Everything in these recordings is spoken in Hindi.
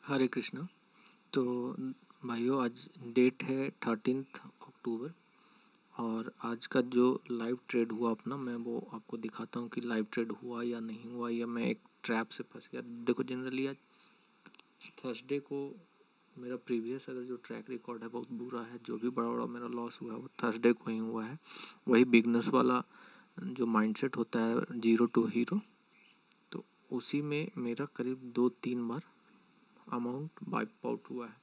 हरे कृष्णा। तो भाइयों, आज डेट है 13 अक्टूबर और आज का जो लाइव ट्रेड हुआ अपना, मैं वो आपको दिखाता हूँ कि लाइव ट्रेड हुआ या नहीं हुआ, या मैं एक ट्रैप से फंस गया। देखो, जनरली आज थर्सडे को मेरा प्रीवियस अगर जो ट्रैक रिकॉर्ड है बहुत बुरा है। जो भी बड़ा बड़ा मेरा लॉस हुआ है वो थर्सडे को ही हुआ है। वही बिगनर्स वाला जो माइंडसेट होता है, 0 to हीरो, तो उसी में मेरा करीब 2-3 बार अमाउंट वाइप आउट हुआ है।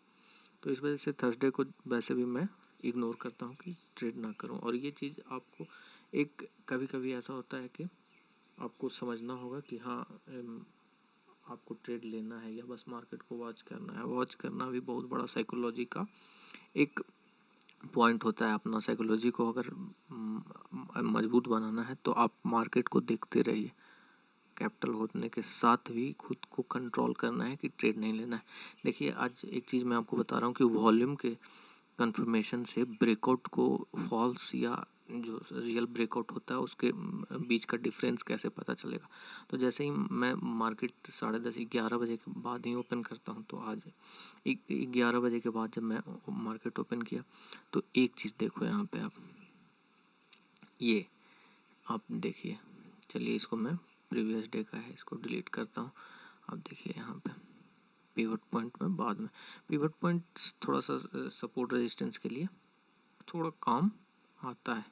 तो इस वजह से थर्सडे को वैसे भी मैं इग्नोर करता हूँ कि ट्रेड ना करूँ। और ये चीज़ आपको एक कभी कभी ऐसा होता है कि आपको समझना होगा कि हाँ, आपको ट्रेड लेना है या बस मार्केट को वॉच करना है। वॉच करना भी बहुत बड़ा साइकोलॉजी का एक पॉइंट होता है। अपना साइकोलॉजी को अगर मजबूत बनाना है तो आप मार्केट को देखते रहिए। कैपिटल होने के साथ भी खुद को कंट्रोल करना है कि ट्रेड नहीं लेना है। देखिए, आज एक चीज़ मैं आपको बता रहा हूँ कि वॉल्यूम के कंफर्मेशन से ब्रेकआउट को फॉल्स या जो रियल ब्रेकआउट होता है उसके बीच का डिफरेंस कैसे पता चलेगा। तो जैसे ही मैं मार्केट 10:30-11 बजे के बाद ही ओपन करता हूँ, तो आज 11 बजे के बाद जब मैं मार्केट ओपन किया तो एक चीज़ देखो यहाँ पे आप देखिए। चलिए, इसको मैं प्रीवियस डे का है, इसको डिलीट करता हूँ। आप देखिए यहाँ पे पिवट पॉइंट में बाद में पिवट पॉइंट थोड़ा सा सपोर्ट रेजिस्टेंस के लिए थोड़ा काम आता है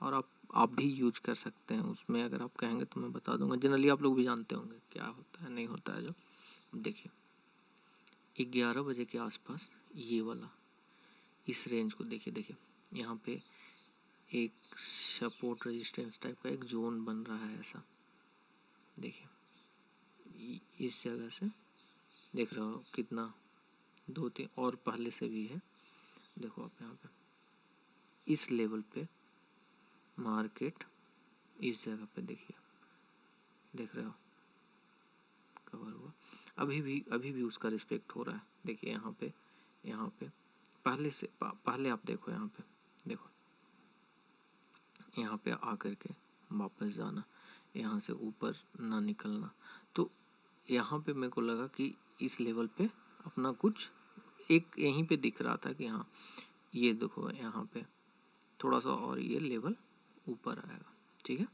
और आप भी यूज कर सकते हैं उसमें। अगर आप कहेंगे तो मैं बता दूंगा। जनरली आप लोग भी जानते होंगे क्या होता है नहीं होता है। जो देखिए 11 बजे के आसपास ये वाला इस रेंज को देखिए यहाँ पे एक सपोर्ट रेजिस्टेंस टाइप का एक जोन बन रहा है। ऐसा देखिए, इस जगह से देख रहे हो कितना 2-3 और पहले से भी है। देखो आप यहाँ पे इस लेवल पे मार्केट इस जगह पे देखिए, देख रहे हो कवर हुआ। अभी भी उसका रिस्पेक्ट हो रहा है। देखिए यहाँ पे पहले आप देखो देखो यहाँ पे आकर के वापस जाना, यहाँ से ऊपर ना निकलना। तो यहाँ पे मेरे को लगा कि इस लेवल पे अपना कुछ एक यहीं पे दिख रहा था कि हाँ, ये देखो यहाँ पे थोड़ा सा और ये लेवल ऊपर आएगा। ठीक है,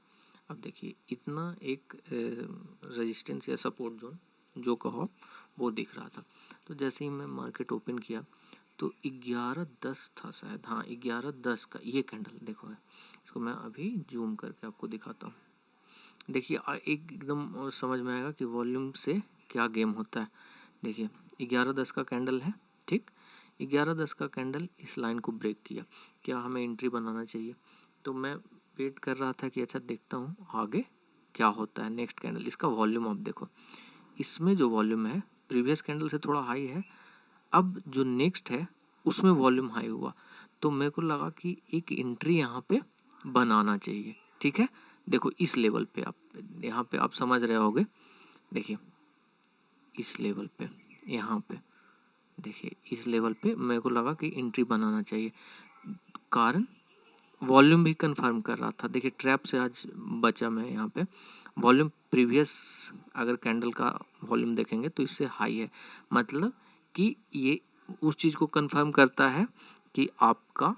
अब देखिए इतना एक रेजिस्टेंस या सपोर्ट जोन जो कहो वो दिख रहा था। तो जैसे ही मैं मार्केट ओपन किया तो 11:10 था शायद, हाँ 11:10 का ये कैंडल देखो है। इसको मैं अभी जूम करके आपको दिखाता हूँ। देखिए एकदम समझ में आएगा कि वॉल्यूम से क्या गेम होता है। देखिए 11:10 का कैंडल है, ठीक। 11:10 का कैंडल इस लाइन को ब्रेक किया। क्या हमें एंट्री बनाना चाहिए? तो मैं वेट कर रहा था कि अच्छा देखता हूँ आगे क्या होता है। नेक्स्ट कैंडल, इसका वॉल्यूम आप देखो, इसमें जो वॉल्यूम है प्रीवियस कैंडल से थोड़ा हाई है। अब जो नेक्स्ट है उसमें वॉल्यूम हाई हुआ, तो मेरे को लगा कि एक एंट्री यहाँ पे बनाना चाहिए। ठीक है, देखो इस लेवल पे आप यहाँ पे आप समझ रहे होगे। देखिए इस लेवल पे यहाँ पे देखिए इस लेवल पे मेरे को लगा कि एंट्री बनाना चाहिए। कारण वॉल्यूम भी कंफर्म कर रहा था। देखिए ट्रैप से आज बचा मैं यहाँ पे। वॉल्यूम प्रीवियस अगर कैंडल का वॉल्यूम देखेंगे तो इससे हाई है, मतलब कि ये उस चीज़ को कंफर्म करता है कि आपका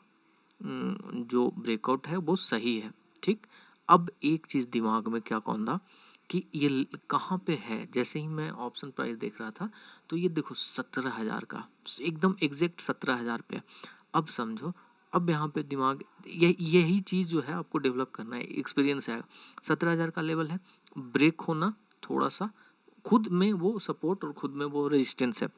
जो ब्रेकआउट है वो सही है। ठीक, अब एक चीज़ दिमाग में क्या कौंधा कि ये कहाँ पे है। जैसे ही मैं ऑप्शन प्राइस देख रहा था तो ये देखो 17,000 का एकदम एग्जैक्ट 17,000 पे। अब समझो, अब यहाँ पे दिमाग यही चीज़ जो है आपको डेवलप करना है, एक्सपीरियंस है। 17,000 का लेवल है, ब्रेक होना थोड़ा सा खुद में वो सपोर्ट और खुद में वो रेजिस्टेंस है,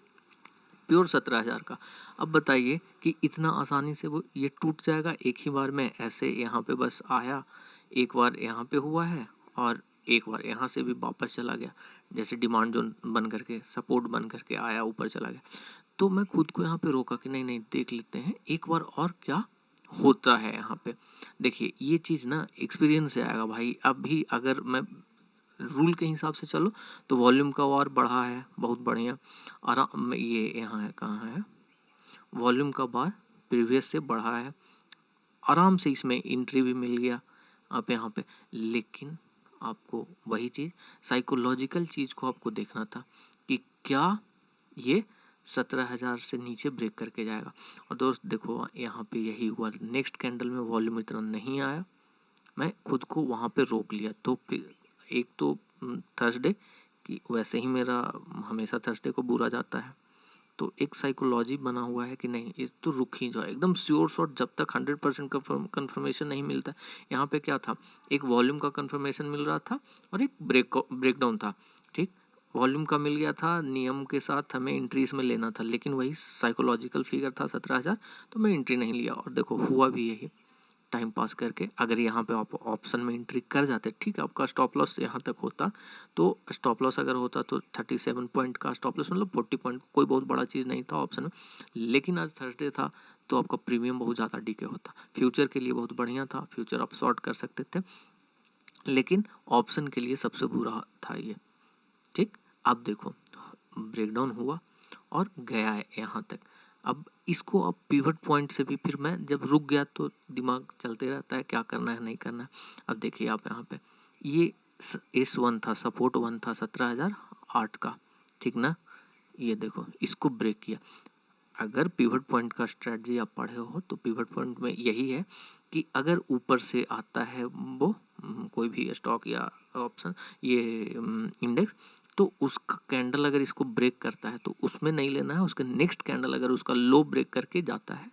प्योर 17,000 का। अब बताइए कि इतना आसानी से वो ये टूट जाएगा एक ही बार में? ऐसे यहाँ पे बस आया, एक बार यहाँ पे हुआ है और एक बार यहाँ से भी वापस चला गया, जैसे डिमांड जोन बन करके सपोर्ट बन करके आया ऊपर चला गया। तो मैं खुद को यहाँ पे रोका कि नहीं नहीं देख लेते हैं एक बार और क्या होता है यहाँ पे। देखिए ये चीज़ ना एक्सपीरियंस से आएगा भाई। अभी अगर मैं रूल के हिसाब से चलो तो वॉल्यूम का वार बढ़ा है बहुत बढ़िया। आराम ये यहाँ है, कहाँ है वॉल्यूम का बार प्रीवियस से बढ़ा है, आराम से इसमें एंट्री भी मिल गया आप यहाँ पे। लेकिन आपको वही चीज़ साइकोलॉजिकल चीज़ को आपको देखना था कि क्या ये 17,000 से नीचे ब्रेक करके जाएगा। और दोस्त देखो यहाँ पे यही हुआ, नेक्स्ट कैंडल में वॉल्यूम इतना नहीं आया, मैं खुद को वहाँ पे रोक लिया। तो फिर एक तो थर्सडे कि वैसे ही मेरा हमेशा थर्सडे को बुरा जाता है, तो एक साइकोलॉजी बना हुआ है कि नहीं इस तो रुक ही जाए एकदम श्योर शॉट, जब तक 100% कंफर्मेशन नहीं मिलता। यहाँ पे क्या था, एक वॉल्यूम का कंफर्मेशन मिल रहा था और एक ब्रेकडाउन था, ठीक। वॉल्यूम का मिल गया था, नियम के साथ हमें एंट्रीज में लेना था, लेकिन वही साइकोलॉजिकल फिगर था 17,000, तो मैं एंट्री नहीं लिया। और देखो हुआ भी यही, टाइम पास करके। अगर यहाँ पे आप ऑप्शन में एंट्री कर जाते, ठीक है, आपका स्टॉप लॉस यहाँ तक होता, तो स्टॉप लॉस अगर होता तो 37 पॉइंट का स्टॉप लॉस, मतलब 40 पॉइंट, कोई बहुत बड़ा चीज़ नहीं था ऑप्शन में। लेकिन आज थर्सडे था तो आपका प्रीमियम बहुत ज़्यादा डीके होता। फ्यूचर के लिए बहुत बढ़िया था, फ्यूचर आप शॉर्ट कर सकते थे, लेकिन ऑप्शन के लिए सबसे बुरा था ये, ठीक। अब देखो ब्रेकडाउन हुआ और गया है यहाँ तक। अब इसको अब पिवट पॉइंट से भी फिर मैं जब रुक गया तो दिमाग चलते रहता है क्या करना है नहीं करना है। अब देखिए आप यहाँ पे ये S1 था, सपोर्ट 1 था 17,008 का, ठीक ना। ये देखो इसको ब्रेक किया। अगर पिवट पॉइंट का स्ट्रेटजी आप पढ़े हो तो पिवट पॉइंट में यही है कि अगर ऊपर से आता है वो कोई भी स्टॉक या ऑप्शन ये इंडेक्स, तो उसका कैंडल अगर इसको ब्रेक करता है तो उसमें नहीं लेना है, उसके नेक्स्ट कैंडल अगर उसका लो ब्रेक करके जाता है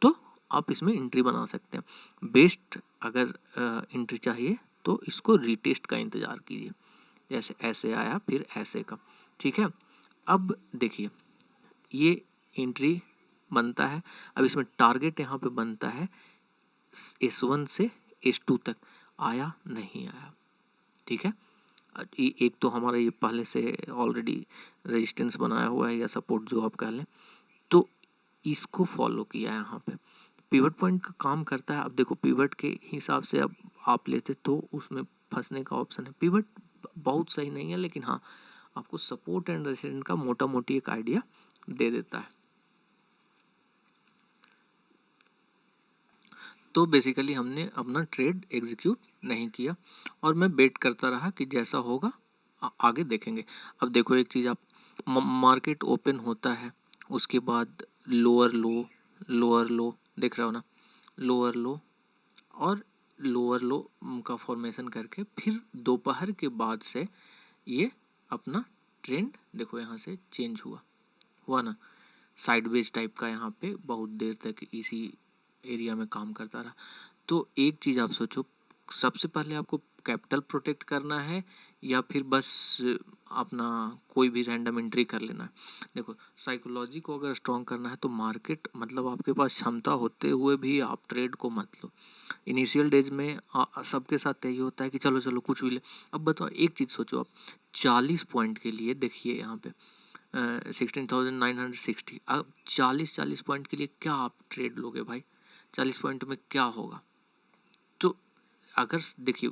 तो आप इसमें एंट्री बना सकते हैं। बेस्ट अगर एंट्री चाहिए तो इसको रीटेस्ट का इंतज़ार कीजिए, जैसे ऐसे आया फिर ऐसे का, ठीक है। अब देखिए ये एंट्री बनता है, अब इसमें टारगेट यहाँ पे बनता है S1 से S2 तक, आया नहीं आया, ठीक है। एक तो हमारा ये पहले से ऑलरेडी रेजिस्टेंस बनाया हुआ है या सपोर्ट जो आप कह लें, तो इसको फॉलो किया है। यहाँ पे पिवट पॉइंट का काम करता है। अब देखो पिवट के हिसाब से अब आप लेते तो उसमें फंसने का ऑप्शन है। पिवट बहुत सही नहीं है, लेकिन हाँ आपको सपोर्ट एंड रेजिस्टेंस का मोटा मोटी एक आइडिया दे देता है। तो बेसिकली हमने अपना ट्रेड एग्जीक्यूट नहीं किया और मैं वेट करता रहा कि जैसा होगा आगे देखेंगे। अब देखो एक चीज़, आप मार्केट ओपन होता है उसके बाद लोअर लो देख रहे हो ना, लोअर लो और लोअर लो का फॉर्मेशन करके फिर दोपहर के बाद से ये अपना ट्रेंड देखो यहाँ से चेंज हुआ ना, साइडवेज टाइप का यहाँ पे बहुत देर तक इसी एरिया में काम करता रहा। तो एक चीज़ आप सोचो, सबसे पहले आपको कैपिटल प्रोटेक्ट करना है या फिर बस अपना कोई भी रैंडम एंट्री कर लेना है। देखो साइकोलॉजी को अगर स्ट्रॉन्ग करना है तो मार्केट मतलब आपके पास क्षमता होते हुए भी आप ट्रेड को मत लो। इनिशियल डेज में सबके साथ यही होता है कि चलो चलो कुछ भी ले। अब बताओ एक चीज़ सोचो, आप 40 पॉइंट के लिए देखिए यहाँ पे 16,960, अब 40 पॉइंट के लिए क्या आप ट्रेड लोगे भाई? 40 पॉइंट में क्या होगा? तो अगर देखिए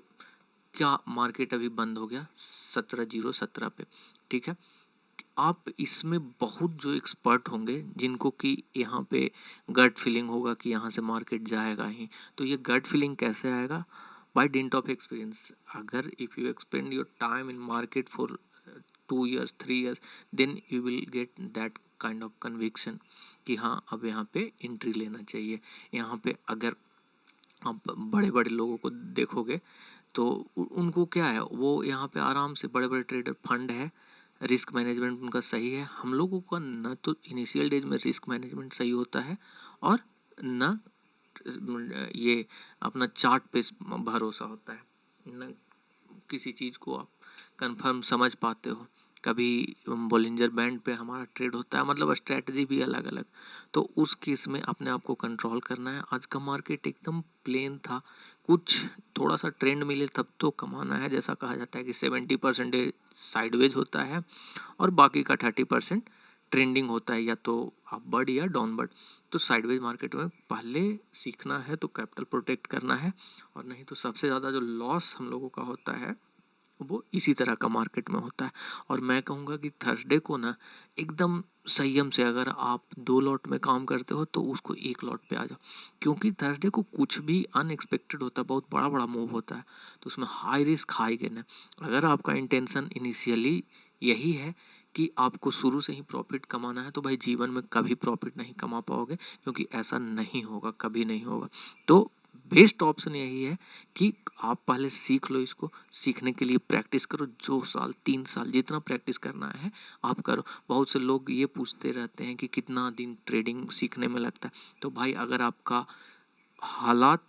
क्या मार्केट अभी बंद हो गया 17,017 पे, ठीक है। आप इसमें बहुत जो एक्सपर्ट होंगे जिनको कि यहाँ पे गट फीलिंग होगा कि यहाँ से मार्केट जाएगा ही, तो ये गट फीलिंग कैसे आएगा? By dint of experience. अगर if you expend your time in market for 2 years 3 years, then you will get that kind of conviction कि हाँ अब यहाँ पे एंट्री लेना चाहिए। यहाँ पे अगर आप बड़े बड़े लोगों को देखोगे तो उनको क्या है, वो यहाँ पे आराम से बड़े बड़े ट्रेडर, फंड है, रिस्क मैनेजमेंट उनका सही है। हम लोगों का न तो इनिशियल डेज में रिस्क मैनेजमेंट सही होता है और न ये अपना चार्ट पे भरोसा होता है, न किसी चीज़ को आप कंफर्म समझ पाते हो। कभी बोलिंजर बैंड पे हमारा ट्रेड होता है, मतलब स्ट्रेटजी भी अलग अलग। तो उस केस में अपने आप को कंट्रोल करना है। आज का मार्केट एकदम प्लेन था, कुछ थोड़ा सा ट्रेंड मिले तब तो कमाना है। जैसा कहा जाता है कि 70% साइडवेज होता है और बाकी का 30% ट्रेंडिंग होता है, या तो अपवर्ड या डाउनवर्ड। तो साइडवेज मार्केट में पहले सीखना है तो कैपिटल प्रोटेक्ट करना है, और नहीं तो सबसे ज़्यादा जो लॉस हम लोगों का होता है वो इसी तरह का मार्केट में होता है। और मैं कहूँगा कि थर्सडे को ना एकदम संयम से, अगर आप 2 लॉट में काम करते हो तो उसको 1 लॉट पे आ जाओ, क्योंकि थर्सडे को कुछ भी अनएक्सपेक्टेड होता है, बहुत बड़ा बड़ा मूव होता है, तो उसमें हाई रिस्क हाई गेन है। अगर आपका इंटेंशन इनिशियली यही है कि आपको शुरू से ही प्रॉफिट कमाना है तो भाई जीवन में कभी प्रॉफिट नहीं कमा पाओगे, क्योंकि ऐसा नहीं होगा, कभी नहीं होगा। तो बेस्ट ऑप्शन यही है कि आप पहले सीख लो इसको। सीखने के लिए प्रैक्टिस करो, 2 साल 3 साल जितना प्रैक्टिस करना है आप करो। बहुत से लोग ये पूछते रहते हैं कि कितना दिन ट्रेडिंग सीखने में लगता है। तो भाई अगर आपका हालात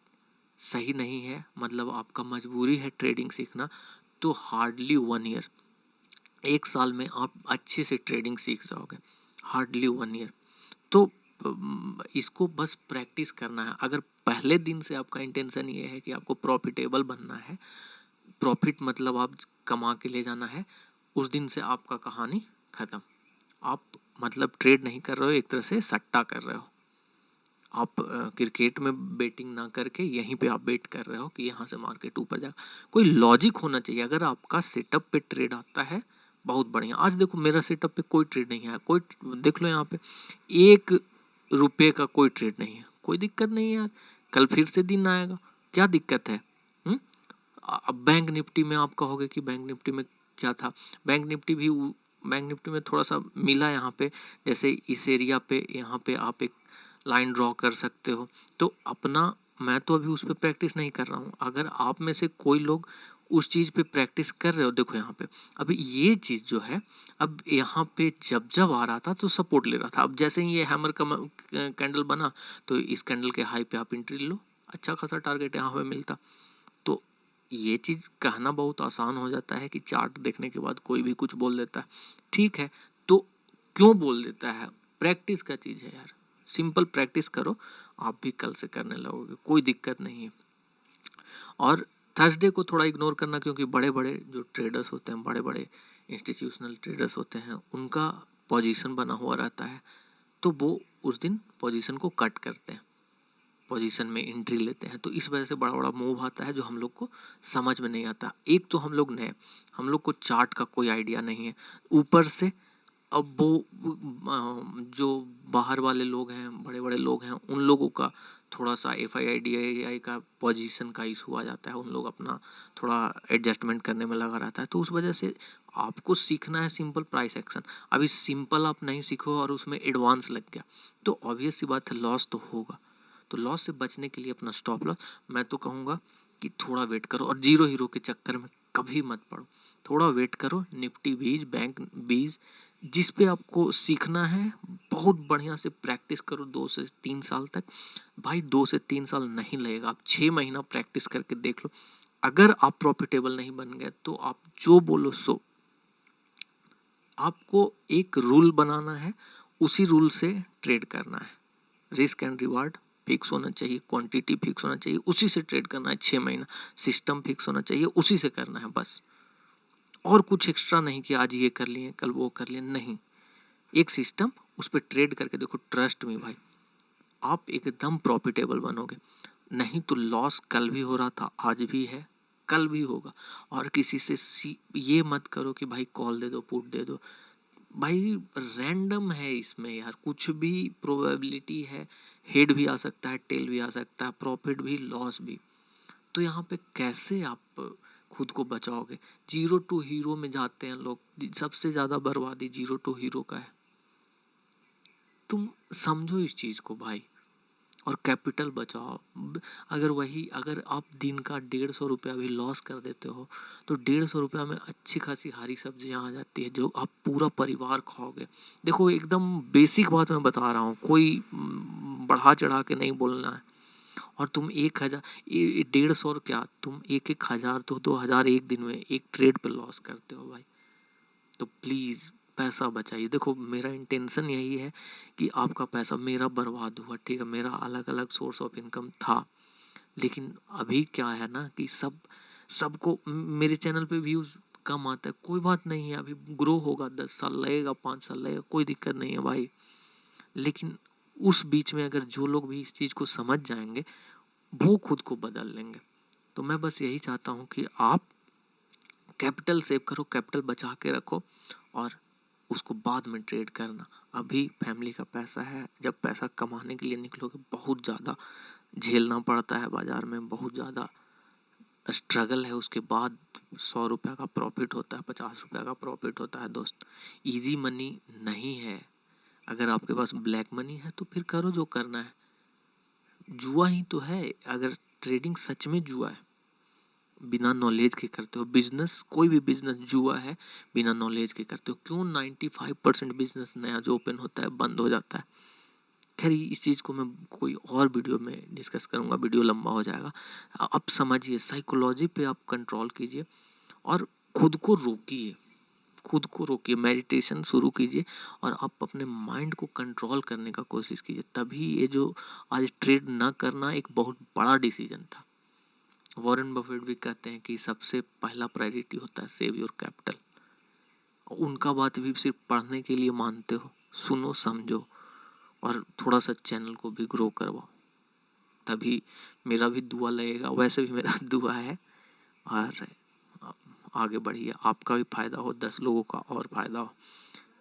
सही नहीं है, मतलब आपका मजबूरी है ट्रेडिंग सीखना, तो हार्डली 1 ईयर, 1 साल में आप अच्छे से ट्रेडिंग सीख जाओगे, हार्डली 1 ईयर। तो इसको बस प्रैक्टिस करना है। अगर पहले दिन से आपका इंटेंशन ये है कि आपको प्रॉफिटेबल बनना है, प्रॉफिट मतलब आप कमा के ले जाना है, उस दिन से आपका कहानी खत्म। आप मतलब ट्रेड नहीं कर रहे हो, एक तरह से सट्टा कर रहे हो। आप क्रिकेट में बेटिंग ना करके यहीं पे आप बेट कर रहे हो कि यहाँ से मार्केट ऊपर जाएगा। कोई लॉजिक होना चाहिए। अगर आपका सेटअप पे ट्रेड आता है, बहुत बढ़िया। आज देखो मेरा सेटअप पे कोई ट्रेड नहीं है, कोई देख लो यहाँ पे 1 रुपये का कोई ट्रेड नहीं है। कोई दिक्कत नहीं है यार, कल फिर से दिन आएगा, क्या दिक्कत है? अब बैंक निफ्टी में आप कहोगे कि बैंक निफ्टी में क्या था, बैंक निफ्टी में थोड़ा सा मिला यहाँ पे, जैसे इस एरिया पे यहाँ पे आप एक लाइन ड्रॉ कर सकते हो। तो अपना, मैं तो अभी उस पर प्रैक्टिस नहीं कर रहा हूँ। अगर आप में से कोई लोग उस चीज़ पे प्रैक्टिस कर रहे हो, देखो यहाँ पे अभी ये चीज़ जो है, अब यहाँ पे जब जब आ रहा था तो सपोर्ट ले रहा था। अब जैसे ही ये हैमर का कैंडल बना, तो इस कैंडल के हाई पे आप एंट्री लो, अच्छा खासा टारगेट यहाँ पे मिलता। तो ये चीज़ कहना बहुत आसान हो जाता है कि चार्ट देखने के बाद कोई भी कुछ बोल देता है, ठीक है। तो क्यों बोल देता है? प्रैक्टिस का चीज़ है यार, सिंपल प्रैक्टिस करो, आप भी कल से करने लगोगे, कोई दिक्कत नहीं है। और थर्सडे को थोड़ा इग्नोर करना, क्योंकि बड़े बड़े जो ट्रेडर्स होते हैं, बड़े बड़े इंस्टीट्यूशनल ट्रेडर्स होते हैं, उनका पोजीशन बना हुआ रहता है, तो वो उस दिन पोजीशन को कट करते हैं, पोजीशन में एंट्री लेते हैं। तो इस वजह से बड़ा बड़ा मूव आता है जो हम लोग को समझ में नहीं आता। एक तो हम लोग नए, हम लोग को चार्ट का कोई आइडिया नहीं है, ऊपर से अब वो जो बाहर वाले लोग हैं, बड़े बड़े लोग हैं, उन लोगों का थोड़ा सा FII का पोजीशन का इशू आ जाता है, उन लोग अपना थोड़ा एडजस्टमेंट करने में लगा रहता है। तो उस वजह से आपको सीखना है सिंपल प्राइस एक्शन। अभी सिंपल आप नहीं सीखो और उसमें एडवांस लग गया, तो ऑब्वियस सी बात है लॉस तो होगा। तो लॉस से बचने के लिए अपना स्टॉप लॉस, मैं तो कहूँगा कि थोड़ा वेट करो, और जीरो हीरो के चक्कर में कभी मत पड़ो। थोड़ा वेट करो, निफ्टी बीज, बैंक बीज, जिस पे आपको सीखना है, बहुत बढ़िया से प्रैक्टिस करो 2 से 3 साल तक। भाई 2 से 3 साल नहीं लगेगा, आप 6 महीना प्रैक्टिस करके देख लो। अगर आप प्रॉफिटेबल नहीं बन गए तो आप जो बोलो सो। आपको एक रूल बनाना है, उसी रूल से ट्रेड करना है। रिस्क एंड रिवार्ड फिक्स होना चाहिए, क्वांटिटी फिक्स होना चाहिए, उसी से ट्रेड करना है 6 महीना। सिस्टम फिक्स होना चाहिए, उसी से करना है बस। और कुछ एक्स्ट्रा नहीं कि आज ये कर लिए कल वो कर लिए, नहीं। एक सिस्टम, उस पर ट्रेड करके देखो, ट्रस्ट में भाई आप एकदम प्रॉफिटेबल बनोगे। नहीं तो लॉस कल भी हो रहा था, आज भी है, कल भी होगा। और किसी से ये मत करो कि भाई कॉल दे दो, पुट दे दो। भाई रैंडम है इसमें यार, कुछ भी प्रोबेबिलिटी है, हेड भी आ सकता है, टेल भी आ सकता है, प्रॉफिट भी, लॉस भी। तो यहाँ पे कैसे आप खुद को बचाओगे? जीरो टू हीरो में जाते हैं लोग, सबसे ज्यादा बर्बादी जीरो टू हीरो का है। तुम समझो इस चीज को भाई, और कैपिटल बचाओ। अगर आप दिन का 150 रुपया भी लॉस कर देते हो, तो 150 रुपया में अच्छी खासी हरी सब्जियां आ जाती है, जो आप पूरा परिवार खाओगे। देखो एकदम बेसिक बात मैं बता रहा हूँ, कोई बढ़ा चढ़ा के नहीं बोलना है। और तुम 1,000, 150 क्या, तुम 1,000 तो 2,000 एक दिन में एक ट्रेड पे लॉस करते हो भाई। तो प्लीज़ पैसा बचाइए। देखो मेरा इंटेंशन यही है कि आपका पैसा, मेरा बर्बाद हुआ, ठीक है, मेरा अलग अलग सोर्स ऑफ इनकम था, लेकिन अभी क्या है ना कि सबको मेरे चैनल पे व्यूज़ कम आता है, कोई बात नहीं है, अभी ग्रो होगा, 10 साल लगेगा, 5 साल लगेगा, कोई दिक्कत नहीं है भाई। लेकिन उस बीच में अगर जो लोग भी इस चीज़ को समझ जाएंगे, वो खुद को बदल लेंगे। तो मैं बस यही चाहता हूँ कि आप कैपिटल सेव करो, कैपिटल बचा के रखो, और उसको बाद में ट्रेड करना। अभी फैमिली का पैसा है, जब पैसा कमाने के लिए निकलोगे बहुत ज़्यादा झेलना पड़ता है बाजार में, बहुत ज़्यादा स्ट्रगल है, उसके बाद 100 रुपये का प्रॉफिट होता है, 50 रुपये का प्रॉफिट होता है दोस्त। इजी मनी नहीं है। अगर आपके पास ब्लैक मनी है तो फिर करो जो करना है। जुआ ही तो है। अगर ट्रेडिंग सच में जुआ है, बिना नॉलेज के करते हो, बिजनेस कोई भी बिजनेस जुआ है बिना नॉलेज के करते हो। क्यों 95% बिजनेस नया जो ओपन होता है बंद हो जाता है। खैर इस चीज़ को मैं कोई और वीडियो में डिस्कस करूँगा, वीडियो लंबा हो जाएगा। अब समझिए, साइकोलॉजी पे आप कंट्रोल कीजिए और खुद को रोकिए, खुद को रोकिए, मेडिटेशन शुरू कीजिए और आप अपने माइंड को कंट्रोल करने का कोशिश कीजिए। तभी ये जो आज ट्रेड ना करना एक बहुत बड़ा डिसीजन था। वॉरेन बफेट भी कहते हैं कि सबसे पहला प्रायोरिटी होता है सेव योर कैपिटल। उनका बात भी सिर्फ पढ़ने के लिए मानते हो, सुनो समझो और थोड़ा सा चैनल को भी ग्रो करवाओ, तभी मेरा भी दुआ लगेगा। वैसे भी मेरा दुआ है। और आगे बढ़िए, आपका भी फायदा हो, 10 लोगों का और फायदा हो।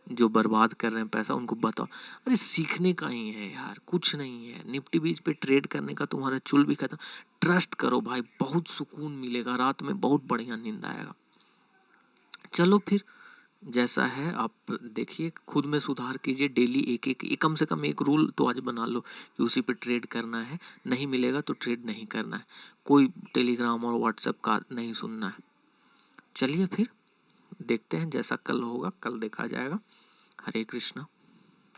जो बर्बाद कर रहे हैं पैसा उनको बताओ, अरे सीखने का ही है यार, कुछ नहीं है। निफ्टी बीच पे ट्रेड करने का तुम्हारा चुल भी खत्म। ट्रस्ट करो भाई, बहुत सुकून मिलेगा, रात में बहुत बढ़िया नींद आएगा। चलो फिर जैसा है आप देखिए, खुद में सुधार कीजिए। डेली एक कम से कम एक रूल तो आज बना लो कि उसी पे ट्रेड करना है। नहीं मिलेगा तो ट्रेड नहीं करना है। कोई टेलीग्राम और व्हाट्सएप का नहीं सुनना है। चलिए फिर देखते हैं, जैसा कल होगा कल देखा जाएगा। हरे कृष्णा।